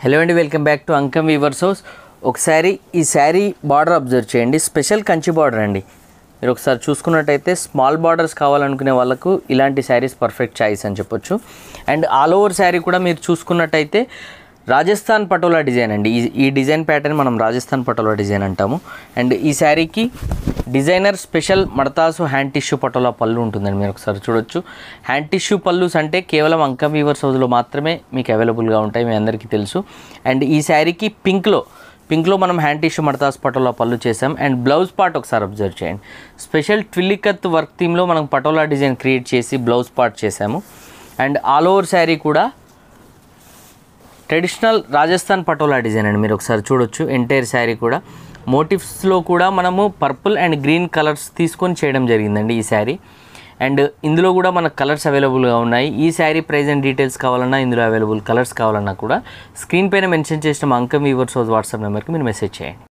Hello అండి, welcome back to Ankam weavers house. ఒకసారి ఈ శారీ బార్డర్ అబ్జర్వ్ చేయండి. స్పెషల్ కంచి బార్డర్ అండి. మీరు ఒకసారి చూసుకున్నట్టయితే స్మాల్ బార్డర్స్ కావాలనుకునే వాళ్ళకు ఇలాంటి శారీస్ పర్ఫెక్ట్ చాయిస్ అని చెప్పొచ్చు. అండ్ ఆల్ ఓవర్ శారీ కూడా మీరు చూసుకున్నట్టయితే రాజస్థాన్ పటోలా డిజైన్ అండి. ఈ డిజైన్ ప్యాటర్న్ మనం రాజస్థాన్ పటోలా డిజైన్ అంటాము. అండ్ ఈ శారీకి డిజైనర్ స్పెషల్ మడతాసు హ్యాండ్ టిష్యూ పటోలా పళ్ళు ఉంటుందండి. మీరు ఒకసారి చూడొచ్చు. హ్యాండ్ టిష్యూ పళ్ళుస్ అంటే కేవలం అంకమ్ వీవర్స్ హౌస్లో మాత్రమే మీకు అవైలబుల్గా ఉంటాయి, మీ అందరికీ తెలుసు. అండ్ ఈ శారీకి పింక్లో మనం హ్యాండ్ టిష్యూ మడతాస్ పటోలా పళ్ళు చేసాం. అండ్ బ్లౌజ్ పార్ట్ ఒకసారి అబ్జర్వ్ చేయండి. స్పెషల్ ట్విల్లికత్ వర్క్ థీమ్లో మనం పటోలా డిజైన్ క్రియేట్ చేసి బ్లౌజ్ పార్ట్ చేసాము. అండ్ ఆల్ ఓవర్ శారీ కూడా ట్రెడిషనల్ రాజస్థాన్ పటోలా డిజైన్ అండి. మీరు ఒకసారి చూడొచ్చు. ఎంటైర్ శారీ కూడా మోటివ్స్లో కూడా మనము పర్పుల్ అండ్ గ్రీన్ కలర్స్ తీసుకొని చేయడం జరిగిందండి ఈ శారీ. అండ్ ఇందులో కూడా మనకు కలర్స్ అవైలబుల్గా ఉన్నాయి. ఈ శారీ ప్రైస్ అండ్ డీటెయిల్స్ కావాలన్నా, ఇందులో అవైలబుల్ కలర్స్ కావాలన్నా కూడా స్క్రీన్ పైన మెన్షన్ చేసిన అంకమ్ వీవర్స్ హౌస్ వాట్సాప్ నెంబర్కి మీరు మెసేజ్ చేయండి.